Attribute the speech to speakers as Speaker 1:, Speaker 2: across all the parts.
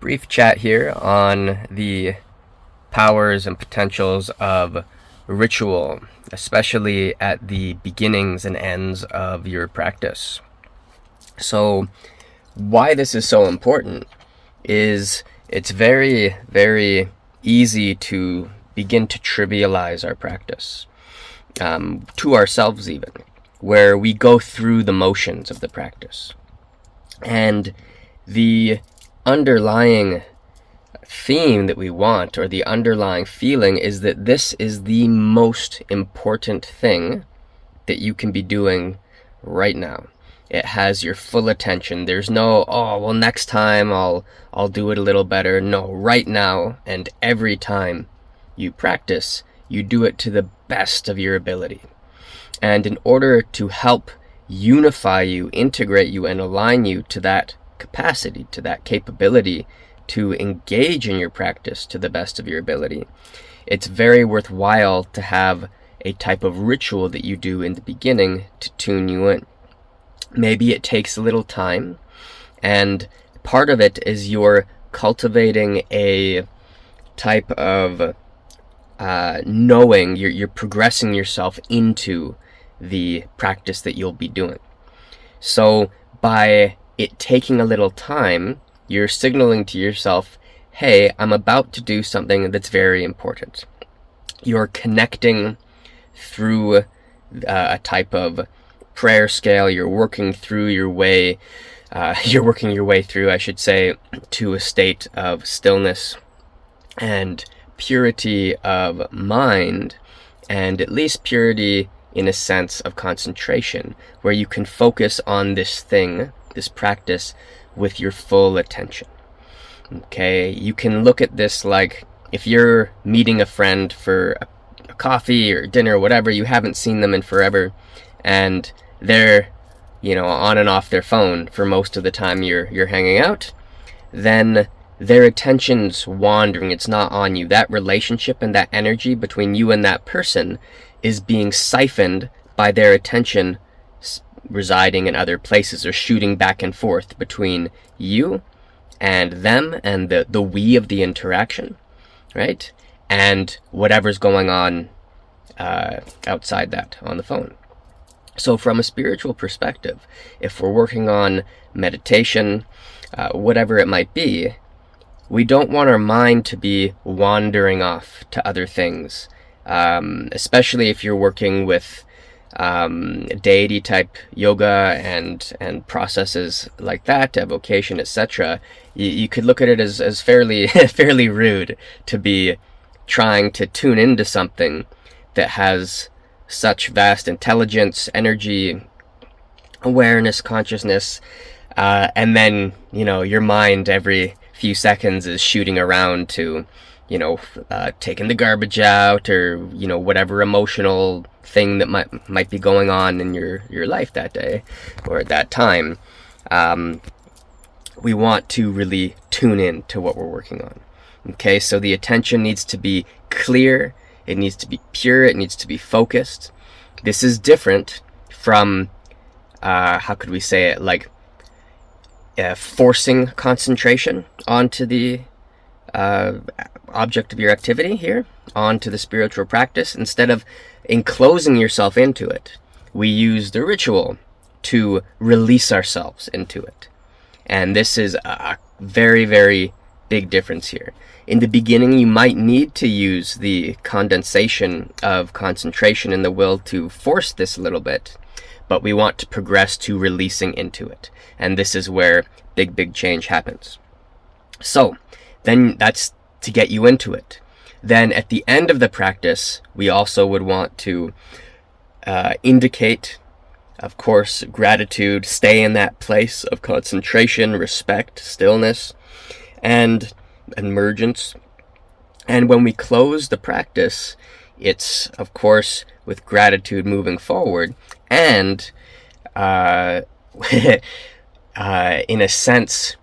Speaker 1: brief chat here on the powers and potentials of ritual, especially at the beginnings and ends of your practice. So, why this is so important is it's very, very easy to begin to trivialize our practice, to ourselves even, where we go through the motions of the practice. And the underlying theme that we want, or the underlying feeling, is that this is the most important thing that you can be doing right now. It has your full attention. There's no, oh, well, next time I'll do it a little better. No, right now and every time you practice, you do it to the best of your ability. And in order to help unify you, integrate you, and align you to that capacity, to that capability to engage in your practice to the best of your ability, it's very worthwhile to have a type of ritual that you do in the beginning to tune you in. Maybe it takes a little time, and part of it is you're cultivating a type of knowing, you're progressing yourself into the practice that you'll be doing. So by it taking a little time, you're signaling to yourself, hey, I'm about to do something that's very important. You're connecting through a type of prayer scale. You're working your way through, I should say, to a state of stillness and purity of mind, and at least purity in a sense of concentration, where you can focus on this thing, this practice, with your full attention. Okay, you can look at this like if you're meeting a friend for a coffee or dinner or whatever, you haven't seen them in forever, and they're, on and off their phone for most of the time you're hanging out, then their attention's wandering. It's not on you. That relationship and that energy between you and that person is being siphoned by their attention residing in other places, or shooting back and forth between you and them and the we of the interaction, right? And whatever's going on outside that on the phone. So from a spiritual perspective, if we're working on meditation, whatever it might be, we don't want our mind to be wandering off to other things, especially if you're working with deity type yoga and processes like that, evocation, etc. You could look at it as fairly fairly rude to be trying to tune into something that has such vast intelligence, energy, awareness, consciousness, and then your mind every few seconds is shooting around to taking the garbage out, or whatever emotional thing that might be going on in your life that day or at that time. We want to really tune in to what we're working on. Okay, so the attention needs to be clear, it needs to be pure, it needs to be focused. This is different from how could we say it, like forcing concentration onto the object of your activity here, onto the spiritual practice. Instead of enclosing yourself into it, we use the ritual to release ourselves into it. And this is a very, very big difference here. In the beginning, you might need to use the condensation of concentration in the will to force this a little bit, but we want to progress to releasing into it. And this is where big change happens. So then that's to get you into it. Then at the end of the practice, we also would want to indicate, of course, gratitude, stay in that place of concentration, respect, stillness, and emergence. And when we close the practice, it's, of course, with gratitude moving forward, and in a sense,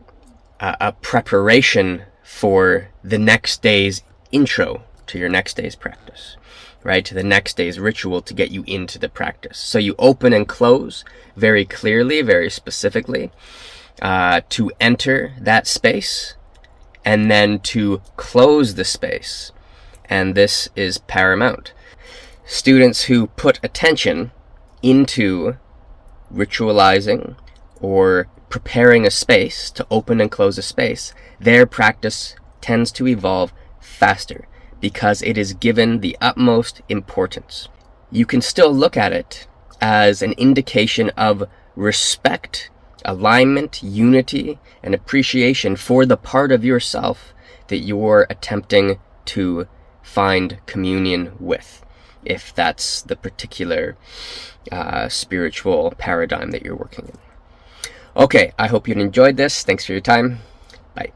Speaker 1: a preparation for the next day's intro to your next day's practice, right? To the next day's ritual to get you into the practice. So you open and close very clearly, very specifically, to enter that space and then to close the space. And this is paramount. Students who put attention into ritualizing or preparing a space to open and close a space, their practice tends to evolve faster because it is given the utmost importance. You can still look at it as an indication of respect, alignment, unity, and appreciation for the part of yourself that you're attempting to find communion with, if that's the particular spiritual paradigm that you're working in. Okay, I hope you enjoyed this. Thanks for your time. Bye.